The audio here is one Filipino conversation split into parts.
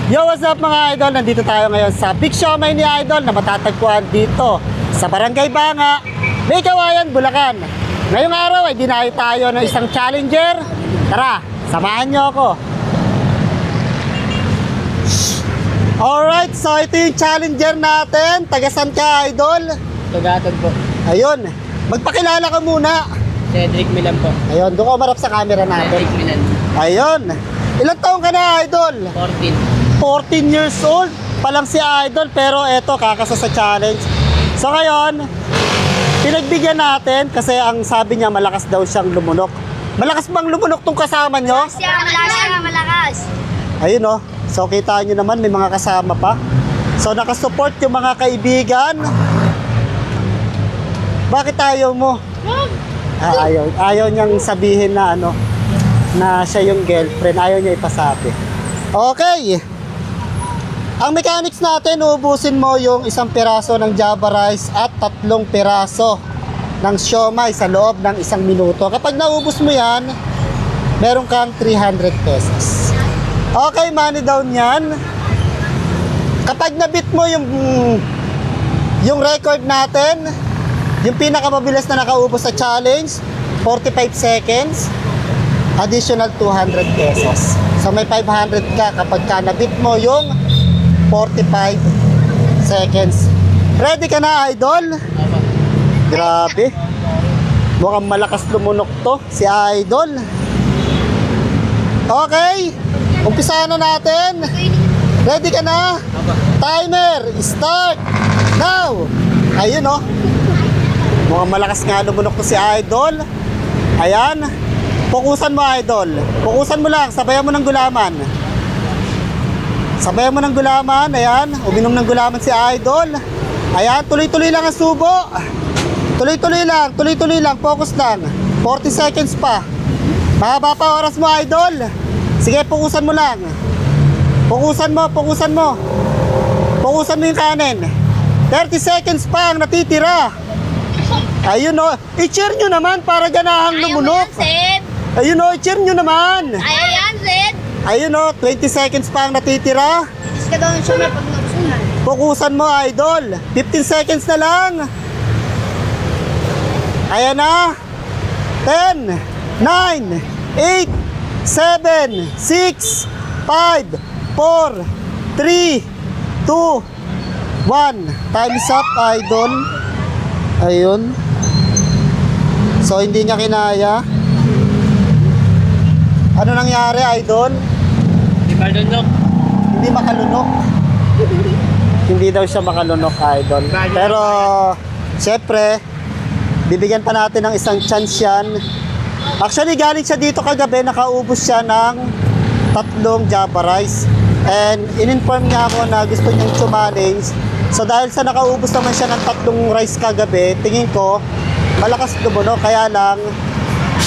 Yo, what's up mga idol? Nandito tayo ngayon sa Big Siomai ni Idol na matatagpuan dito sa Barangay Banga, May Kawayan, Bulacan. Ngayong araw ay dinayo tayo ng isang challenger. Tara, samahan nyo ako. Alright, so ito yung challenger natin. Tagasan ka, Idol? Tugatog po. Ayun, magpakilala ka muna. Cedric Milan po. Ayun, doon ko marap sa camera natin. Cedric Milan. Ayun, ilang taong ka na, Idol? 14 14. years old pa lang si Idol, pero eto kakasa sa challenge. So ngayon, pinagbigyan natin kasi ang sabi niya malakas daw siyang lumunok. Malakas bang lumunok tong kasama nyo? Malakas. Ayun oh. So kita nyo naman may mga kasama pa. So nakasupport yung mga kaibigan. Bakit ayaw mo? Ayaw niyang sabihin na ano, na siya yung girlfriend. Ayaw niya ipasabi. Okay. Ang mechanics natin, uubusin mo yung isang piraso ng Java rice at 3 piraso ng siomai sa loob ng 1 minuto. Kapag naubos mo yan, meron kang 300 pesos. Okay, money down yan. Kapag nabit mo yung record natin, yung pinakamabilis na nakaubos sa challenge, 45 seconds, additional 200 pesos. So may 500 ka kapag ka nabit mo yung 45 seconds. Ready ka na, Idol? Opo. Grabe. Mukhang malakas lumunok to, si Idol. Okay. Umpisahan na natin. Ready ka na? Opo. Timer, start now. Ayun oh. Mukhang malakas nga lumunok to si Idol. Ayan. Fokusan mo, Idol. Fokusan mo lang, sabayan mo ng gulaman. Sabayan mo ng gulaman, ayan. Uminom ng gulaman si Idol. Ayan, tuloy-tuloy lang ang subo. Tuloy-tuloy lang, focus lang. 40 seconds pa. Mahaba pa oras mo, Idol. Sige, fokusan mo lang. Fokusan mo. Fokusan mo yung kanin. 30 seconds pa ang natitira. Ayun o, i-cheer nyo naman para ganahang lumunok. Ayun o, i-cheer nyo naman. Ayaw yan, Red. Ayun o, 20 seconds pa ang natitira. Is ka daw yung sumay pag nagsunan. Fokusan mo, Idol. 15 seconds na lang. Ayan na. 10, 9, 8, 7, 6, 5, 4, 3, 2, 1. Time's up, Idol. Ayun. So, hindi niya kinaya. Ano nangyari, Idol? Di ba lunok? Hindi makalunok. Hindi daw siya makalunok, Idol. Pero, syempre, bibigyan pa natin ng isang chance yan. Actually, galing siya dito kagabi, nakaubos siya ng 3 Java rice. And, in-inform niya ako na gusto niyang challenge. So, dahil sa nakaubos naman siya ng 3 rice kagabi, tingin ko, malakas lumunok. Kaya lang,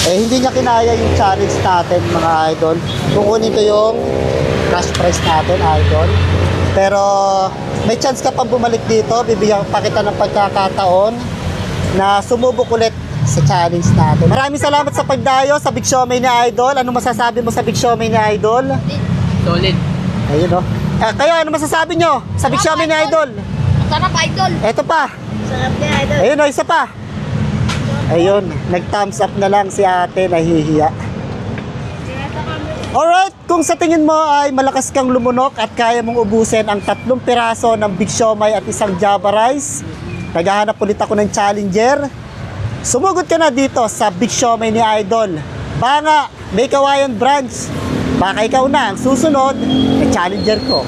hindi niya kinaya yung challenge natin, mga idol. Kukunin ko yung cash prize natin, idol. Pero may chance ka pang bumalik dito. Bibigyan pa kita ng pagkakataon na sumubok ulit sa challenge natin. Maraming salamat sa pagdayo sa Big Siomai ni Idol. Ano masasabi mo sa Big Siomai ni Idol? Solid. Ayun o. Kayo, ano masasabi nyo sa Big Siomai ni Idol? Sarap, Idol. Eto pa. Sarap niya, Idol. Ayun o, isa pa. Ayun, nag-thumbs up na lang si ate, nahihiya. Alright, kung sa tingin mo ay malakas kang lumunok at kaya mong ubusin ang 3 piraso ng Big Siomai at 1 Java rice, naghahanap ulit ako ng challenger. Sumugod ka na dito sa Big Siomai ni Idol. Banga, May Kawayan branch. Baka ikaw na ang susunod na challenger ko.